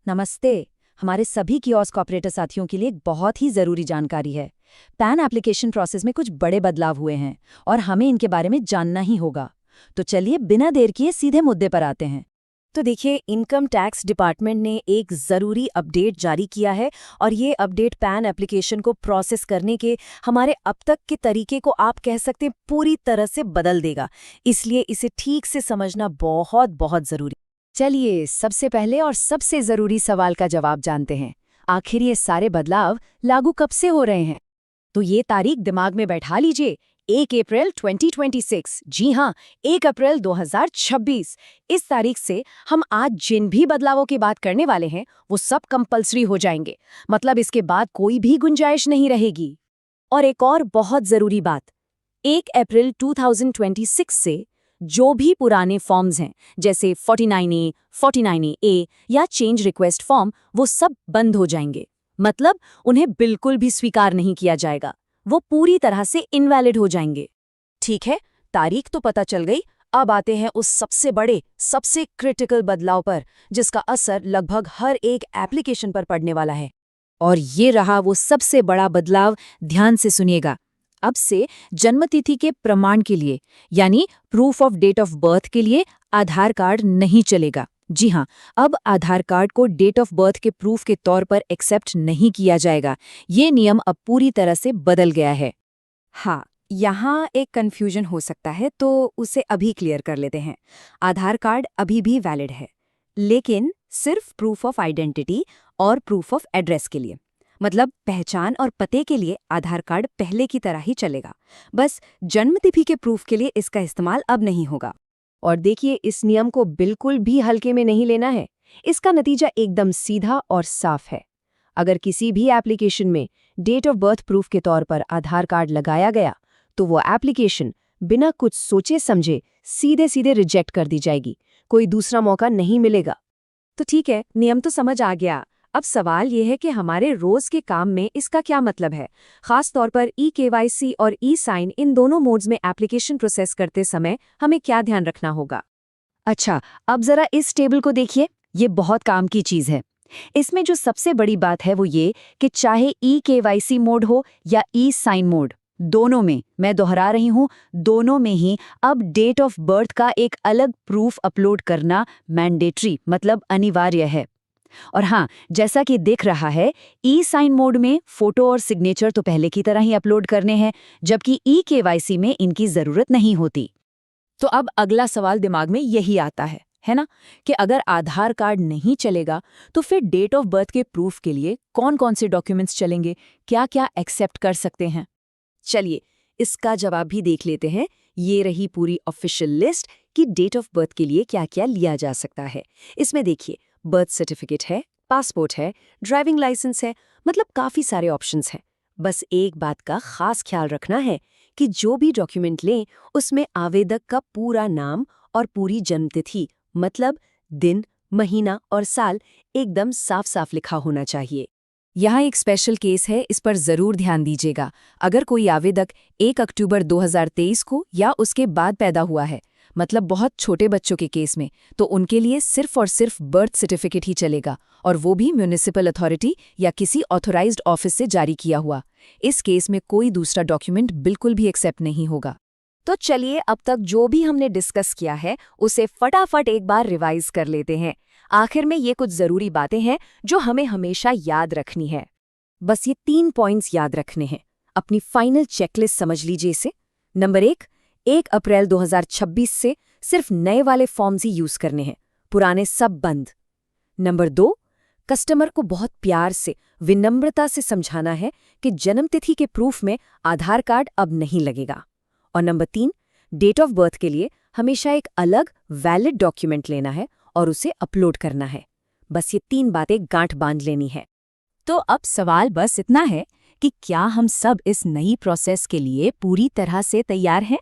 नमस्ते। हमारे सभी कियोस्क ऑपरेटर साथियों के लिए एक बहुत ही ज़रूरी जानकारी है। पैन एप्लीकेशन प्रोसेस में कुछ बड़े बदलाव हुए हैं और हमें इनके बारे में जानना ही होगा। तो चलिए बिना देर किए सीधे मुद्दे पर आते हैं। तो देखिए, इनकम टैक्स डिपार्टमेंट ने एक ज़रूरी अपडेट जारी किया है और ये अपडेट पैन एप्लीकेशन को प्रोसेस करने के हमारे अब तक के तरीके को आप कह सकते हैं पूरी तरह से बदल देगा। इसलिए इसे ठीक से समझना बहुत बहुत ज़रूरी। चलिए सबसे पहले और सबसे ज़रूरी सवाल का जवाब जानते हैं। आखिर ये सारे बदलाव लागू कब से हो रहे हैं? तो ये तारीख दिमाग में बैठा लीजिए, 1 अप्रैल 2026। जी हाँ, 1 अप्रैल 2026। इस तारीख से हम आज जिन भी बदलावों की बात करने वाले हैं वो सब कंपल्सरी हो जाएंगे। मतलब इसके बाद कोई भी गुंजाइश नहीं रहेगी। और एक और बहुत ज़रूरी बात, 1 अप्रैल 2026 से जो भी पुराने फॉर्म्स हैं जैसे 49A, 49A या चेंज रिक्वेस्ट फॉर्म, वो सब बंद हो जाएंगे। मतलब उन्हें बिल्कुल भी स्वीकार नहीं किया जाएगा, वो पूरी तरह से इनवैलिड हो जाएंगे। ठीक है, तारीख तो पता चल गई। अब आते हैं उस सबसे बड़े, सबसे क्रिटिकल बदलाव पर, जिसका असर लगभग हर एक एप्लीकेशन पर पड़ने वाला है। और ये रहा वो सबसे बड़ा बदलाव। ध्यान से सुनिएगा। अब से जन्मतिथि के प्रमाण के लिए, यानी proof of date of birth के लिए, आधार कार्ड नहीं चलेगा। जी हाँ, अब आधार कार्ड को डेट ऑफ बर्थ के प्रूफ के तौर पर एक्सेप्ट नहीं किया जाएगा। ये नियम अब पूरी तरह से बदल गया है। हाँ, यहाँ एक कन्फ्यूजन हो सकता है, तो उसे अभी क्लियर कर लेते हैं। आधार कार्ड अभी भी वैलिड है, लेकिन सिर्फ प्रूफ ऑफ आइडेंटिटी और प्रूफ ऑफ एड्रेस के लिए। मतलब पहचान और पते के लिए आधार कार्ड पहले की तरह ही चलेगा। बस जन्मतिथि के प्रूफ के लिए इसका इस्तेमाल अब नहीं होगा। और देखिए, इस नियम को बिल्कुल भी हल्के में नहीं लेना है। इसका नतीजा एकदम सीधा और साफ है। अगर किसी भी एप्लीकेशन में डेट ऑफ बर्थ प्रूफ के तौर पर आधार कार्ड लगाया गया, तो वो एप्लीकेशन बिना कुछ सोचे समझे सीधे सीधे रिजेक्ट कर दी जाएगी। कोई दूसरा मौका नहीं मिलेगा। तो ठीक है, नियम तो समझ आ गया। अब सवाल ये है कि हमारे रोज के काम में इसका क्या मतलब है। खास तौर पर ई-केवाईसी और ई-साइन, इन दोनों मोड्स में एप्लीकेशन प्रोसेस करते समय हमें क्या ध्यान रखना होगा? अच्छा, अब जरा इस टेबल को देखिए। ये बहुत काम की चीज है। इसमें जो सबसे बड़ी बात है वो ये कि चाहे ई-केवाईसी मोड हो या ई-साइन मोड, दोनों में, मैं दोहरा रही हूं, दोनों में ही अब डेट ऑफ बर्थ का एक अलग प्रूफ अपलोड करना मैंडेटरी, मतलब अनिवार्य है। और हाँ, जैसा कि दिख रहा है, ई-साइन मोड में फोटो और सिग्नेचर तो पहले की तरह ही अपलोड करने हैं, जबकि ई-केवाईसी में इनकी जरूरत नहीं होती। तो अब अगला सवाल दिमाग में यही आता है ना, कि अगर आधार कार्ड नहीं चलेगा तो फिर डेट ऑफ बर्थ के प्रूफ के लिए कौन कौन से डॉक्यूमेंट्स चलेंगे, क्या क्या एक्सेप्ट कर सकते हैं। चलिए इसका जवाब भी देख लेते हैं। ये रही पूरी ऑफिशियल लिस्ट कि डेट ऑफ बर्थ के लिए क्या क्या लिया जा सकता है। इसमें देखिए, बर्थ सर्टिफिकेट है, पासपोर्ट है, ड्राइविंग लाइसेंस है, मतलब काफ़ी सारे ऑप्शंस हैं। बस एक बात का खास ख्याल रखना है कि जो भी डॉक्यूमेंट लें उसमें आवेदक का पूरा नाम और पूरी जन्मतिथि, मतलब दिन, महीना और साल, एकदम साफ साफ लिखा होना चाहिए। यहाँ एक स्पेशल केस है, इस पर ज़रूर ध्यान दीजिएगा। अगर कोई आवेदक 1 अक्टूबर 2023 को या उसके बाद पैदा हुआ है, मतलब बहुत छोटे बच्चों के केस में, तो उनके लिए सिर्फ और सिर्फ बर्थ सर्टिफिकेट ही चलेगा, और वो भी म्युनिसिपल अथॉरिटी या किसी ऑथोराइज्ड ऑफिस से जारी किया हुआ। इस केस में कोई दूसरा डॉक्यूमेंट बिल्कुल भी एक्सेप्ट नहीं होगा। तो चलिए अब तक जो भी हमने डिस्कस किया है उसे फटाफट एक बार रिवाइज कर लेते हैं। आखिर में ये कुछ ज़रूरी बातें हैं जो हमें हमेशा याद रखनी है। बस ये 3 पॉइंट्स याद रखने हैं। अपनी फाइनल चेकलिस्ट समझ लीजिए इसे। नंबर 1 अप्रैल 2026 से सिर्फ नए वाले फॉर्म्स ही यूज करने हैं, पुराने सब बंद। नंबर 2, कस्टमर को बहुत प्यार से, विनम्रता से समझाना है कि जन्मतिथि के प्रूफ में आधार कार्ड अब नहीं लगेगा। और नंबर 3, डेट ऑफ बर्थ के लिए हमेशा एक अलग वैलिड डॉक्यूमेंट लेना है और उसे अपलोड करना है। बस ये 3 बातें गांठ बांध लेनी है। तो अब सवाल बस इतना है कि क्या हम सब इस नई प्रोसेस के लिए पूरी तरह से तैयार हैं?